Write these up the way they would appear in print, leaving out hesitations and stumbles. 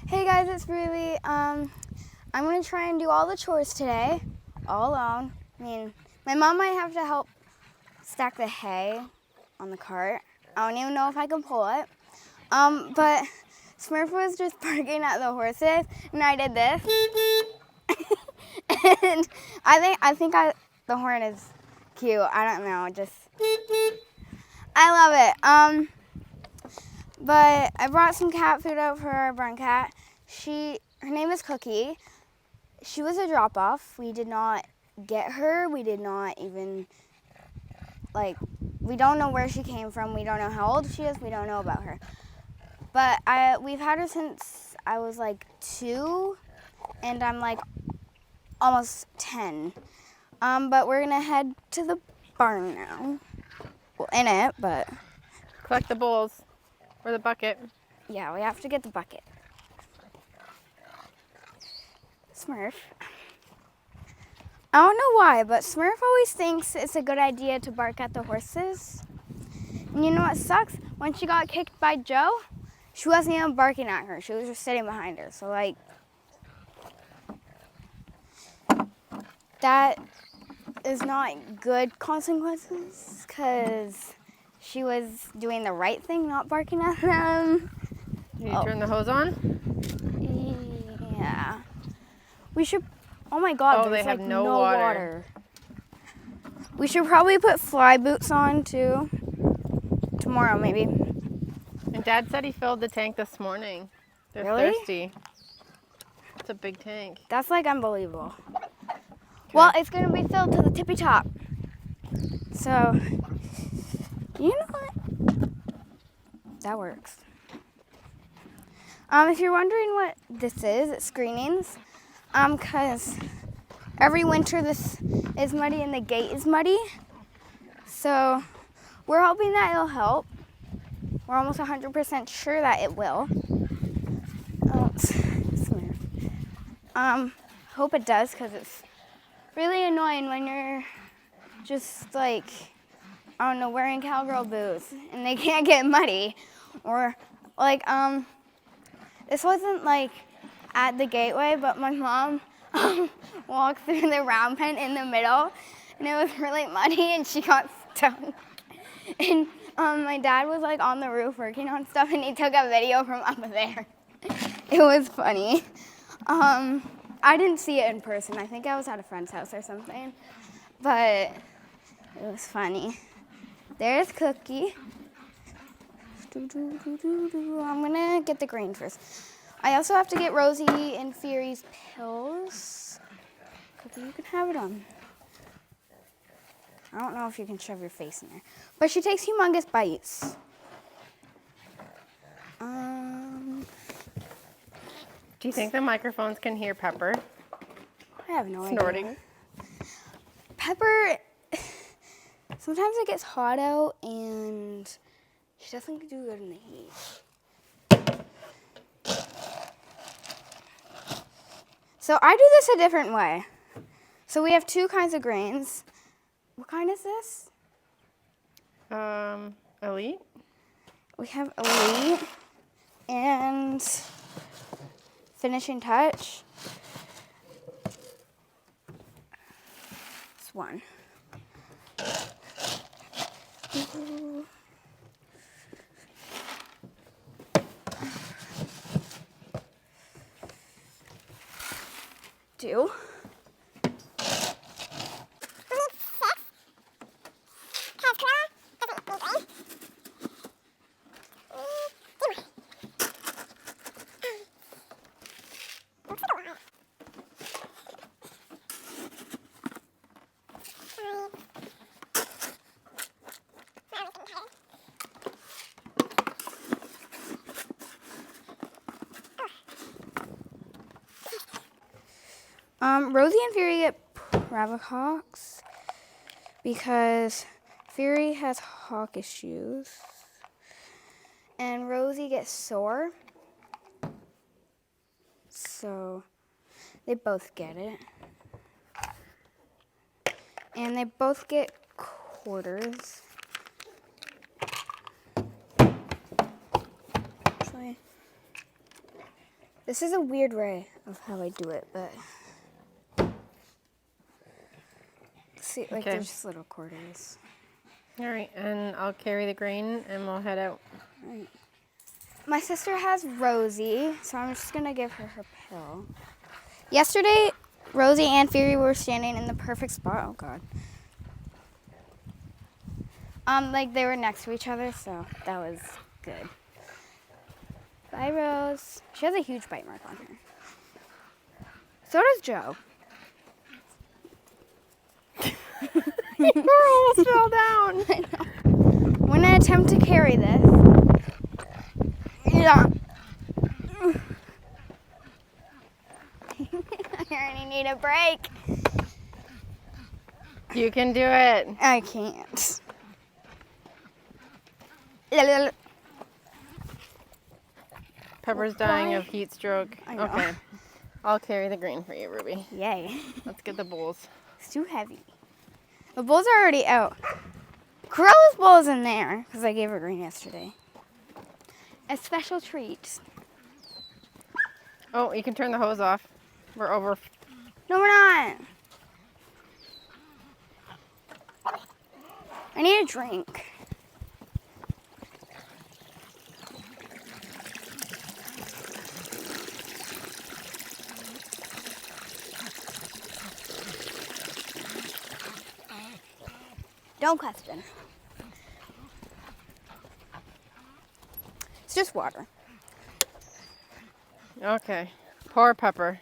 Hey guys, it's Ruby. I'm gonna try and do all the chores today, all alone. I mean, my mom might have to help stack the hay on the cart. I don't even know if I can pull it. But Smurf was just barking at the horses, and I did this. And I think the horn is cute. I don't know, just I love it. But I brought some cat food out for our barn cat. Her name is Cookie. She was a drop-off. We did not get her. We did not even, we don't know where she came from. We don't know how old she is. We don't know about her. But we've had her since I was 2, and I'm almost 10. But we're gonna head to the barn now. Well, in it, but. Collect the bowls. Or the bucket. Yeah, we have to get the bucket. Smurf. I don't know why, but Smurf always thinks it's a good idea to bark at the horses. And you know what sucks? When she got kicked by Joe, she wasn't even barking at her. She was just sitting behind her. So that is not good consequences because she was doing the right thing, not barking at them. Did you turn the hose on? Yeah. We should, oh my God, Oh, there's they have no water. We should probably put fly boots on too. Tomorrow maybe. And Dad said he filled the tank this morning. They're Really? thirsty. It's a big tank. That's unbelievable. Okay. Well, it's gonna be filled to the tippy top. So, you know what? That works. If you're wondering what this is, it's screenings. Cause every winter this is muddy and the gate is muddy. So we're hoping that it'll help. We're almost 100% sure that it will. Hope it does, cause it's really annoying when you're just I don't know, wearing cowgirl boots and they can't get muddy. Or this wasn't at the gateway, but my mom walked through the round pen in the middle and it was really muddy and she got stuck. And my dad was on the roof working on stuff and he took a video from up there. It was funny. I didn't see it in person. I think I was at a friend's house or something, but it was funny. There's Cookie. I'm gonna get the green first. I also have to get Rosie and Fury's pills. Cookie, you can have it on. I don't know if you can shove your face in there, but she takes humongous bites. Do you think the microphones can hear Pepper? I have no idea. Snorting. Pepper, sometimes it gets hot out and she doesn't do good in the heat. So I do this a different way. So we have 2 kinds of grains. What kind is this? Elite? We have Elite and Finishing Touch. This one. Two. Rosie and Fury get Hawks because Fury has hawk issues and Rosie gets sore. So they both get it. And they both get quarters. Actually, This is a weird way of how I do it, but see, like Okay. there's just little quarters. All right, and I'll carry the grain and we'll head out. Right. My sister has Rosie, so I'm just gonna give her her pill. Yesterday, Rosie and Fury were standing in the perfect spot. Oh God. Like they were next to each other, so that was good. Bye, Rose. She has a huge bite mark on her. So does Joe. You almost fell down. I know. I'm gonna attempt to carry this. Yeah. I already need a break. You can do it. I can't. Pepper's dying of heat stroke. I know. Okay. I'll carry the grain for you, Ruby. Yay. Let's get the bowls. It's too heavy. The bowls are already out. Corella's bowl is in there because I gave her green yesterday. A special treat. Oh, you can turn the hose off. We're over. No, we're not. I need a drink. Don't question. It's just water. Okay. Poor Pepper.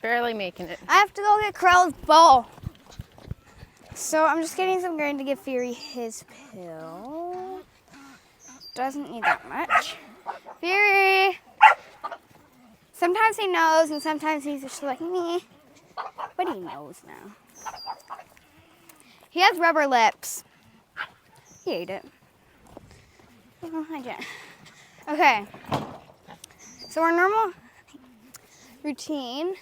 Barely making it. I have to go get Corella's bowl. So I'm just getting some grain to give Fury his pill. Doesn't need that much. Fury! Sometimes he knows and sometimes he's just like me. But he knows now. He has rubber lips. He ate it. Oh, I didn't. Okay. So our normal routine.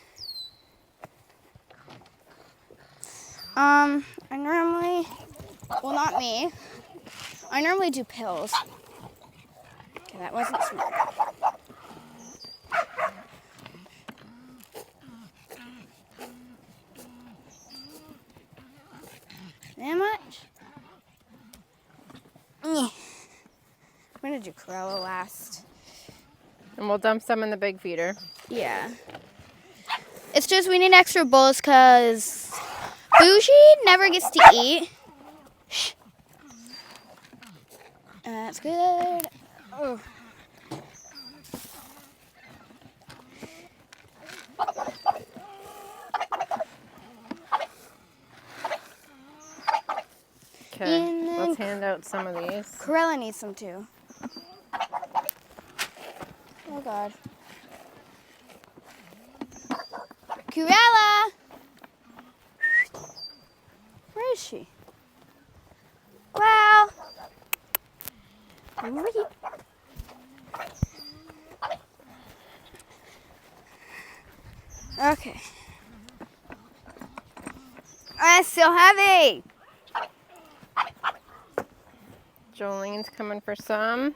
I normally, well, not me. I normally do pills. Okay, that wasn't smart. That much? I'm gonna do Corella last. And we'll dump some in the big feeder. Yeah. It's just we need extra bowls because Bougie never gets to eat. Shh. That's good. Oh. Okay, let's hand out some of these. Corella needs some too. Oh God. Corella! Where is she? Well. Okay. It's still heavy. Jolene's coming for some.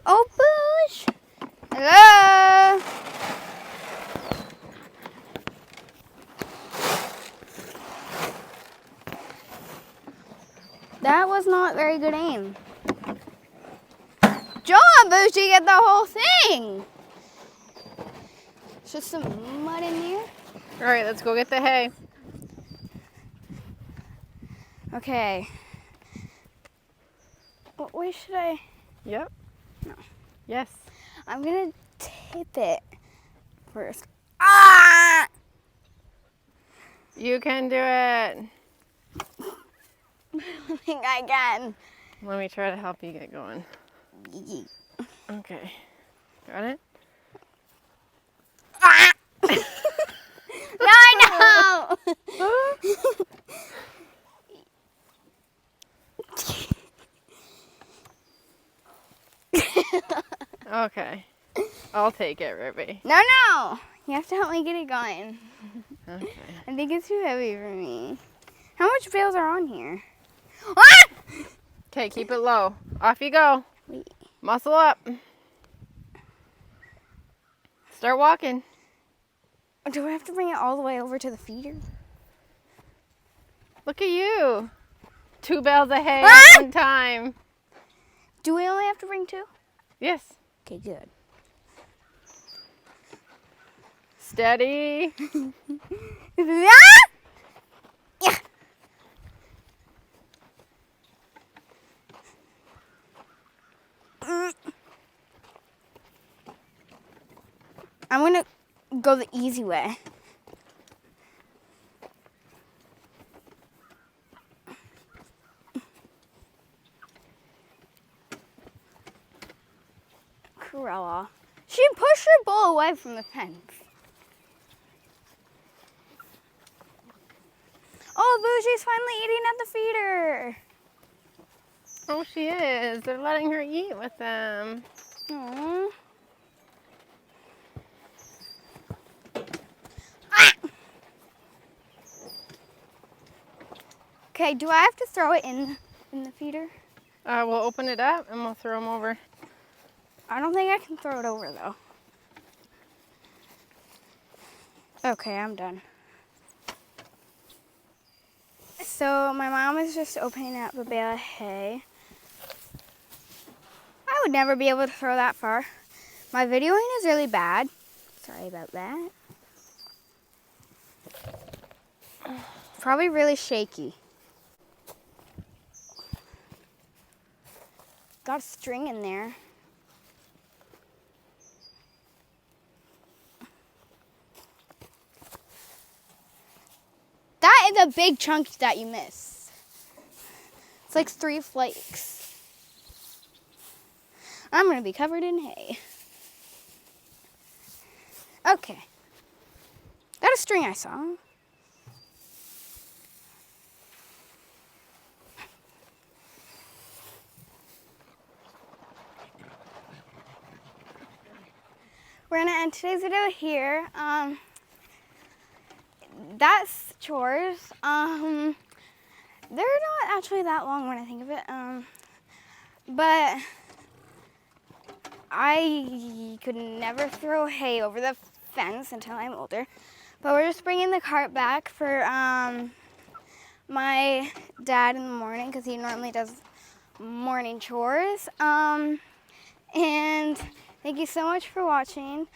Oh, Boosh. Hello. That was not very good aim. John, Bougie, get the whole thing. It's just some mud in here. All right, let's go get the hay. Okay. What way should I? Yep. No. Yes. I'm gonna tip it first. Ah! You can do it. I don't think I can. Let me try to help you get going. Okay. Got it? Ah! No, I know. Okay. I'll take it, Ruby. No, no. You have to help me get it going. Okay. I think it's too heavy for me. How much bales are on here? Ah! Okay, keep it low. Off you go. Wait. Muscle up. Start walking. Do I have to bring it all the way over to the feeder? Look at you. 2 bales of hay Ah! at one time. Do we only have to bring 2? Yes. Okay, good. Steady. Yeah. I'm gonna go the easy way. Cruella. She pushed her bowl away from the fence. Oh, Bougie's finally eating at the feeder. Oh, she is. They're letting her eat with them. Aww. Ah! Okay, do I have to throw it in the feeder? We'll open it up and we'll throw them over. I don't think I can throw it over though. Okay, I'm done. So my mom is just opening up a bale of hay. I would never be able to throw that far. My videoing is really bad. Sorry about that. Probably really shaky. Got a string in there. That is a big chunk that you miss. It's like 3 flakes. I'm gonna be covered in hay. Okay. Got a string I saw. We're gonna end today's video here. That's chores. They're not actually that long when I think of it. But I could never throw hay over the fence until I'm older. But we're just bringing the cart back for my dad in the morning because he normally does morning chores. And thank you so much for watching.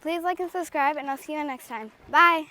Please like and subscribe, and I'll see you next time. Bye.